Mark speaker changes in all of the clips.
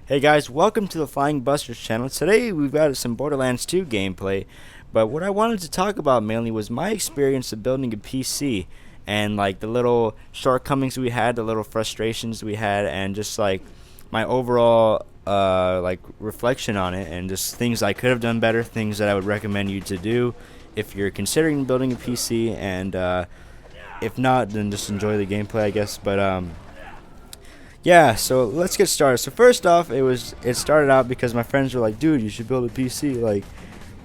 Speaker 1: Hey guys, welcome to the Flying Busters channel. Today we've got some Borderlands 2 gameplay, but what I wanted to talk about mainly was my experience of building a PC and like the little shortcomings we had, the little frustrations we had, and just like my overall like reflection on it, and just things I could have done better, things that I would recommend you to do if you're considering building a PC, and if not, then just enjoy the gameplay, I guess. But yeah, so let's get started. So first off, it started out because my friends were like, "Dude, you should build a PC." Like,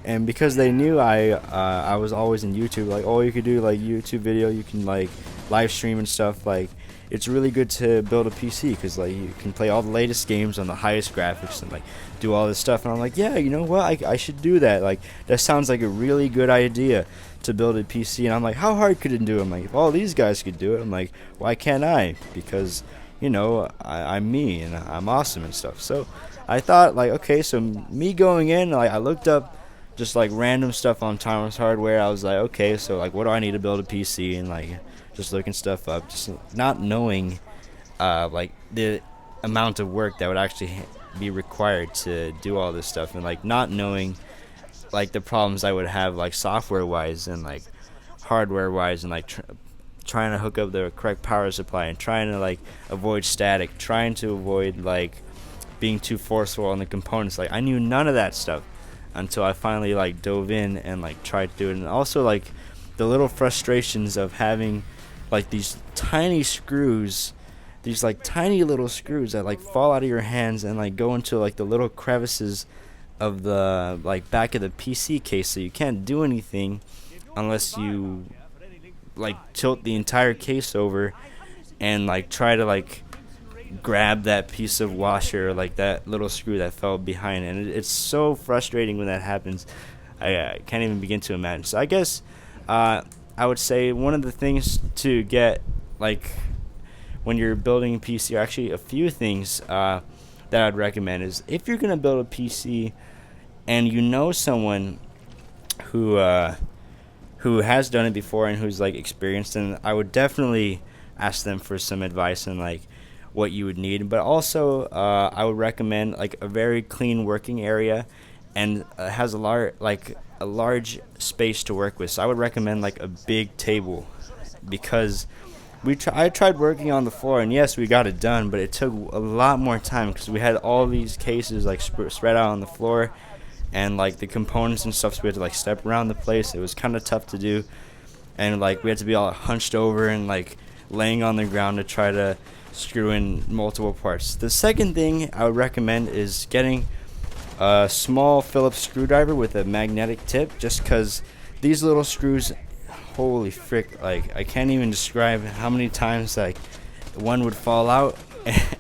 Speaker 1: and because they knew I was always in YouTube, like, oh, you could do like YouTube video, you can like live stream and stuff. Like, it's really good to build a PC because like you can play all the latest games on the highest graphics and like do all this stuff. And I'm like, yeah, you know what? I should do that. Like, that sounds like a really good idea to build a PC. And I'm like, how hard could it do? I'm like, if all these guys could do it, I'm like, why can't I? Because I'm me and I'm awesome and stuff. So I thought, like, okay, so me going in, like, I looked up just like random stuff on Thomas Hardware. I was like, okay, so like, what do I need to build a PC? And like, just looking stuff up, just not knowing like the amount of work that would actually be required to do all this stuff, and like not knowing like the problems I would have like software wise and like hardware wise, and like trying to hook up the correct power supply, and trying to like avoid static, trying to avoid like being too forceful on the components. Like, I knew none of that stuff until I finally like dove in and like tried to do it. And also like the little frustrations of having like these tiny screws, these like tiny little screws that like fall out of your hands and like go into like the little crevices of the like back of the PC case, so you can't do anything unless you like tilt the entire case over and like try to like grab that piece of washer, or like that little screw that fell behind, and it's so frustrating when that happens. I can't even begin to imagine. So I guess I would say one of the things to get like when you're building a PC, or actually a few things that I'd recommend, is if you're gonna build a PC and you know someone who has done it before and who's like experienced, and I would definitely ask them for some advice on like what you would need. But also I would recommend like a very clean working area, and has a large space to work with. So I would recommend like a big table, because I tried working on the floor, and yes, we got it done, but it took a lot more time because we had all these cases like spread out on the floor, and like the components and stuff, so we had to like step around the place. It was kind of tough to do, and like we had to be all hunched over and like laying on the ground to try to screw in multiple parts. The second thing I would recommend is getting a small Phillips screwdriver with a magnetic tip, just because these little screws, holy frick, like I can't even describe how many times like one would fall out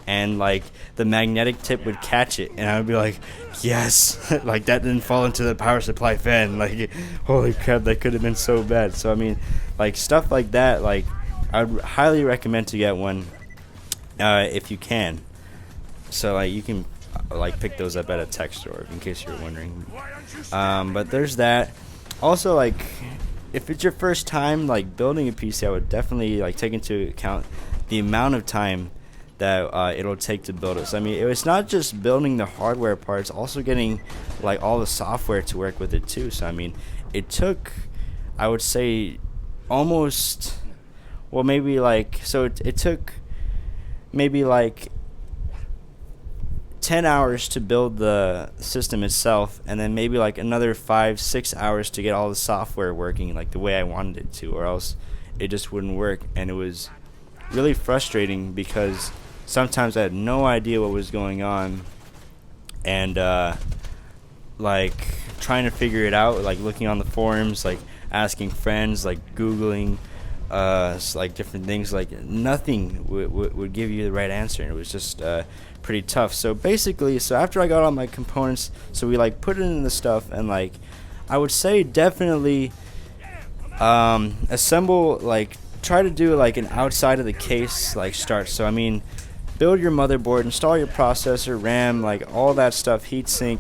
Speaker 1: and like the magnetic tip would catch it, and I would be like, yes, like that didn't fall into the power supply fan. Like, holy crap, that could have been so bad. So I mean, like stuff like that, like I would highly recommend to get one if you can. So like you can like pick those up at a tech store, in case you're wondering. But there's that. Also, like, if it's your first time like building a PC, I would definitely like take into account the amount of time that it'll take to build it. So I mean, it's not just building the hardware parts, also getting like all the software to work with it too. So I mean, it took, I would say, almost, well, maybe like, so it took maybe like 10 hours to build the system itself, and then maybe like another 5-6 hours to get all the software working like the way I wanted it to, or else it just wouldn't work. And it was really frustrating because sometimes I had no idea what was going on, and like trying to figure it out, like looking on the forums, like asking friends, like Googling like different things, like nothing would give you the right answer, and it was just pretty tough. So basically, so after I got all my components, so we like put it in the stuff, and like I would say definitely assemble, like try to do like an outside of the case like start. So I mean, build your motherboard, install your processor, RAM, like all that stuff, heatsink,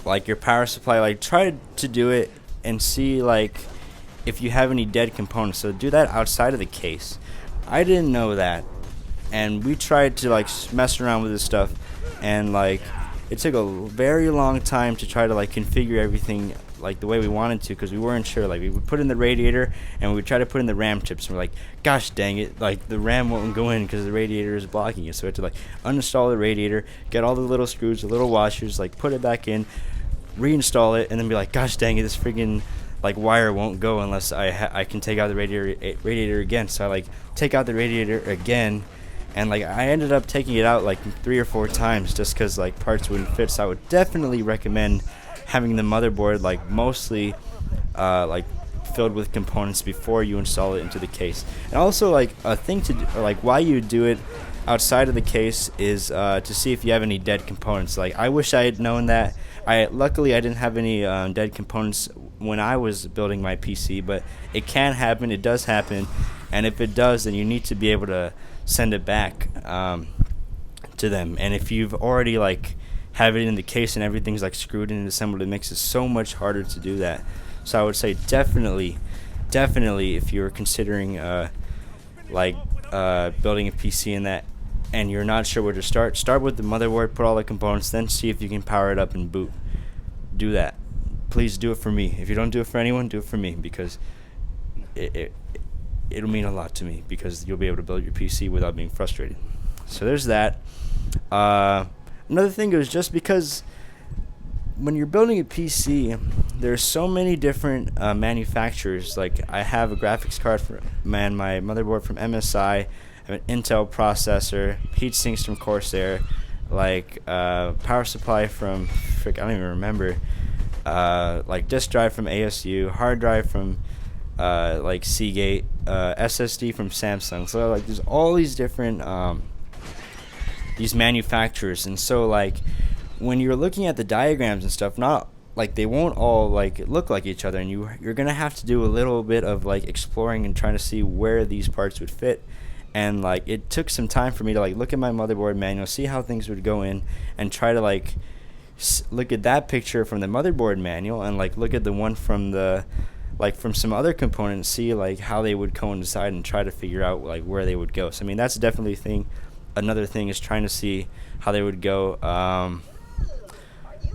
Speaker 1: like your power supply, like try to do it and see like if you have any dead components. So do that outside of the case. I didn't know that and we tried to like mess around with this stuff, and like it took a very long time to try to like configure everything like the way we wanted to, because we weren't sure. Like we would put in the radiator and we would try to put in the RAM chips, and we're like, gosh dang it, like the RAM won't go in because the radiator is blocking it. So we had to like uninstall the radiator, get all the little screws, the little washers, like put it back in, reinstall it, and then be like, gosh dang it, this freaking like wire won't go unless I can take out the radiator again. So I like take out the radiator again, and like I ended up taking it out like 3 or 4 times just because like parts wouldn't fit. So I would definitely recommend having the motherboard like mostly like filled with components before you install it into the case. And also like a thing to do, or like why you do it outside of the case is to see if you have any dead components. Like I wish I had known that. Luckily I didn't have any dead components when I was building my PC, but it can happen, it does happen, and if it does, then you need to be able to send it back to them. And if you've already like have it in the case and everything's like screwed in and assembled, it makes it so much harder to do that. So I would say definitely if you're considering building a PC in that and you're not sure where to start with the motherboard, put all the components, then see if you can power it up and boot. Do that. Please do it for me. If you don't do it for anyone, do it for me, because it'll mean a lot to me, because you'll be able to build your PC without being frustrated. So there's that. Another thing is just because when you're building a PC, there's so many different manufacturers. Like I have a graphics card my motherboard from MSI, I have an Intel processor, heat sinks from Corsair, like power supply from I don't even remember, like disk drive from ASU, hard drive from like Seagate, SSD from Samsung. So like there's all these different these manufacturers, and so like when you're looking at the diagrams and stuff, not like they won't all like look like each other, and you're gonna have to do a little bit of like exploring and trying to see where these parts would fit. And like it took some time for me to like look at my motherboard manual, see how things would go in, and try to like look at that picture from the motherboard manual, and like look at the one from the from some other components, see like how they would coincide, and try to figure out like where they would go. So I mean that's definitely a thing. Another thing is trying to see how they would go.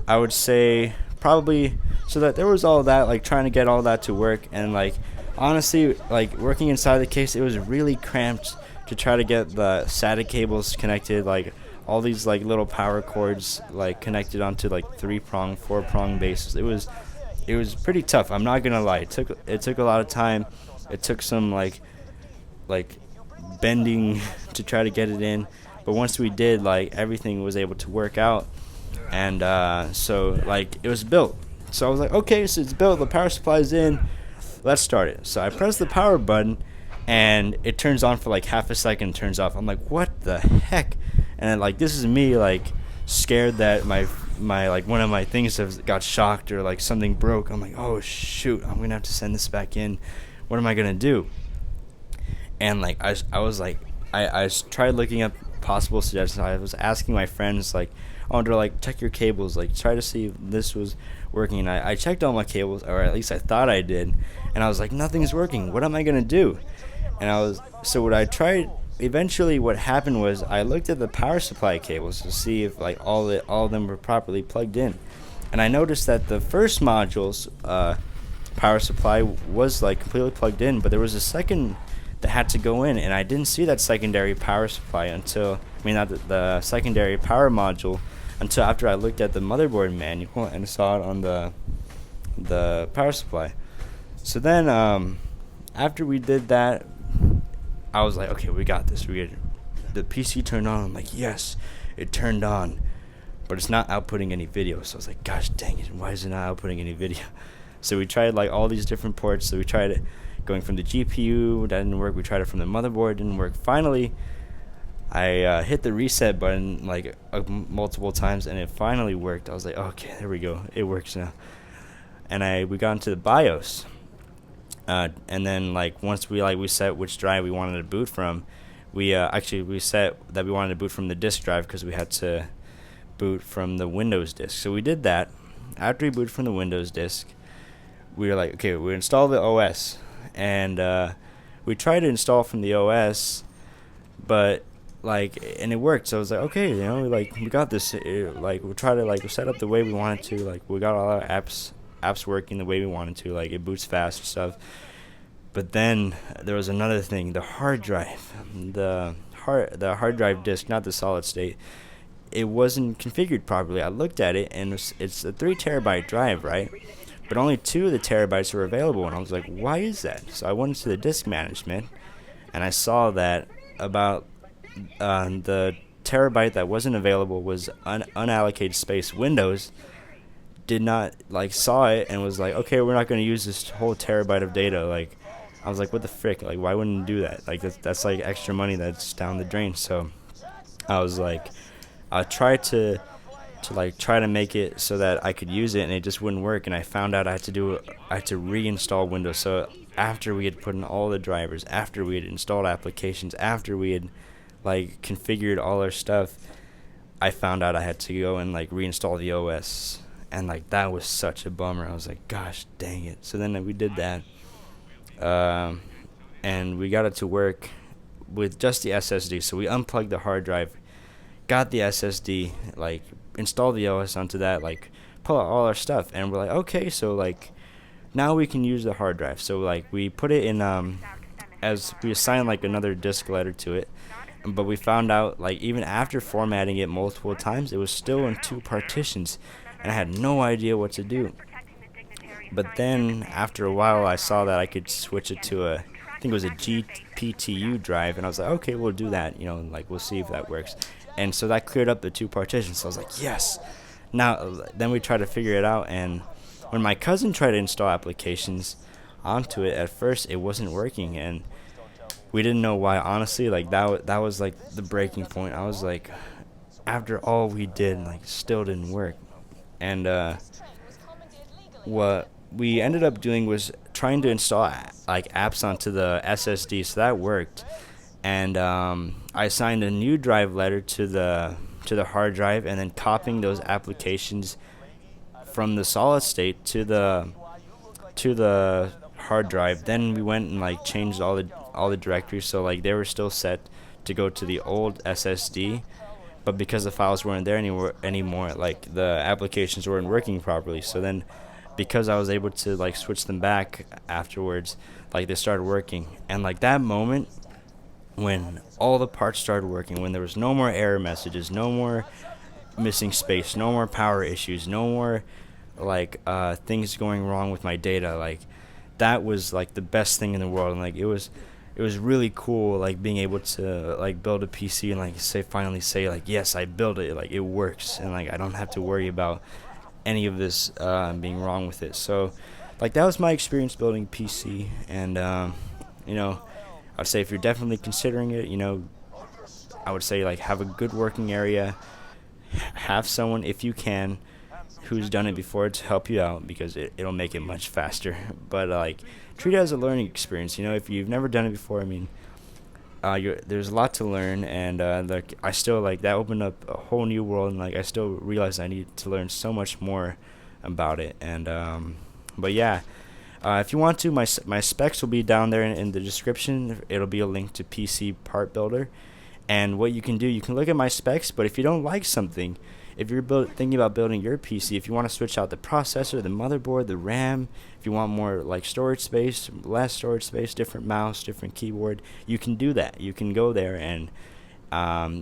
Speaker 1: I would say probably, so that there was all that, like trying to get all that to work, and like honestly like working inside the case, it was really cramped to try to get the SATA cables connected, like all these like little power cords like connected onto like 3-prong, 4-prong bases. It was pretty tough, I'm not gonna lie. It took a lot of time. It took some like bending to try to get it in, but once we did, like everything was able to work out. And so like it was built. So I was like, okay, so it's built, the power supply's in, let's start it. So I press the power button, and it turns on for like half a second, turns off. I'm like, what the heck? And then, like this is me like scared that my like one of my things got shocked or like something broke. I'm like, oh shoot, I'm gonna have to send this back in. What am I gonna do? And like I was like, I tried looking up possible suggestions. I was asking my friends like, I wanted to like check your cables, like try to see if this was working. And I checked all my cables, or at least I thought I did, and I was like, nothing's working. What am I gonna do? And what I tried. Eventually, what happened was I looked at the power supply cables to see if like all of them were properly plugged in, and I noticed that the first module's power supply was like completely plugged in, but there was a second that had to go in, and I didn't see that secondary power supply until not the secondary power module until after I looked at the motherboard manual and saw it on the power supply. So then after we did that, I was like, okay, we got this. The PC turned on. I'm like, yes, it turned on, but it's not outputting any video. So I was like, gosh dang it, why is it not outputting any video? So we tried like all these different ports. So we tried it going from the GPU, that didn't work. We tried it from the motherboard, didn't work. Finally, I hit the reset button like multiple times, and it finally worked. I was like, okay, there we go, it works now. And we got into the BIOS. And then like once we set which drive we wanted to boot from, we set that we wanted to boot from the disk drive because we had to boot from the Windows disk. So we did that. After we booted from the Windows disk, we were like, okay, we install the OS, and we tried to install from the OS, but and it worked. So I was like, okay, like we got this. Like we'll try to like set up the way we wanted to. Like we got all our apps working the way we wanted to. Like it boots fast and stuff. But then there was another thing: the hard drive, the hard drive disk, not the solid state. It wasn't configured properly. I looked at it, and it's a 3 terabyte drive, right? But only 2 of the terabytes were available, and I was like, why is that? So I went into the disk management, and I saw that about the terabyte that wasn't available was unallocated space. Windows did not saw it and was like, okay, we're not going to use this whole terabyte of data. Like, I was like, what the frick? Like, why wouldn't you do that? Like, that's like extra money that's down the drain. So I was like, I tried to try to make it so that I could use it, and it just wouldn't work. And I found out I had to reinstall Windows. So after we had put in all the drivers, after we had installed applications, after we had configured all our stuff, I found out I had to go and reinstall the OS. And that was such a bummer. I was like, gosh dang it. So then we did that, and we got it to work with just the SSD. So we unplugged the hard drive, got the SSD, installed the OS onto that, pull out all our stuff, and we're like, okay, so now we can use the hard drive. So we put it in, as we assigned another disk letter to it, but we found out even after formatting it multiple times, it was still in 2 partitions, and I had no idea what to do. But then after a while, I saw that I could switch it to I think it was a GPTU drive, and I was like, okay, we'll do that, we'll see if that works. And so that cleared up the 2 partitions. So I was like, yes. Now, then we tried to figure it out, and when my cousin tried to install applications onto it, at first it wasn't working, and we didn't know why. Honestly, that was the breaking point. I was like, after all we did, still didn't work. And what we ended up doing was trying to install apps onto the SSD, so that worked. And I assigned a new drive letter to the hard drive, and then copying those applications from the solid state to the hard drive. Then we went and changed all the directories, so they were still set to go to the old SSD, but because the files weren't there anymore, the applications weren't working properly. So then, because I was able to switch them back afterwards, they started working. And that moment when all the parts started working, when there was no more error messages, no more missing space, no more power issues, no more things going wrong with my data, that was the best thing in the world. And it was really cool being able to build a PC and finally say yes, I built it, it works, and I don't have to worry about any of this being wrong with it. So that was my experience building a PC. And I'd say if you're definitely considering it, I would say have a good working area, have someone, if you can, who's done it before to help you out, because it'll make it much faster. But treat it as a learning experience. If you've never done it before, I mean, there's a lot to learn, and I still that opened up a whole new world, and I still realize I need to learn so much more about it. And but yeah. If you want to, my specs will be down there in the description. It'll be a link to PC Part Builder. And what you can do, you can look at my specs, but if you don't like something, if you're thinking about building your PC, if you want to switch out the processor, the motherboard, the RAM, if you want more storage space, less storage space, different mouse, different keyboard, you can do that. You can go there and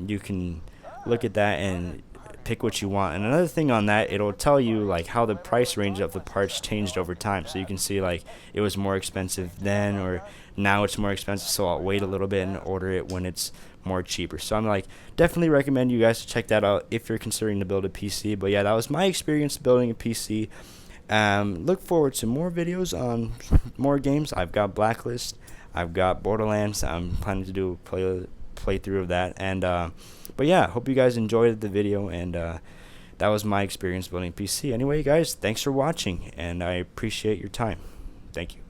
Speaker 1: you can look at that and pick what you want. And another thing on that, it'll tell you how the price range of the parts changed over time, so you can see it was more expensive then, or now it's more expensive, so I'll wait a little bit and order it when it's more cheaper. So I'm definitely recommend you guys to check that out if you're considering to build a PC. But yeah, that was my experience building a PC. Look forward to more videos on more games. I've got Blacklist, I've got Borderlands. I'm planning to do a playthrough of that. And but yeah, hope you guys enjoyed the video, and that was my experience building a PC. Anyway, guys, thanks for watching, and I appreciate your time. Thank you.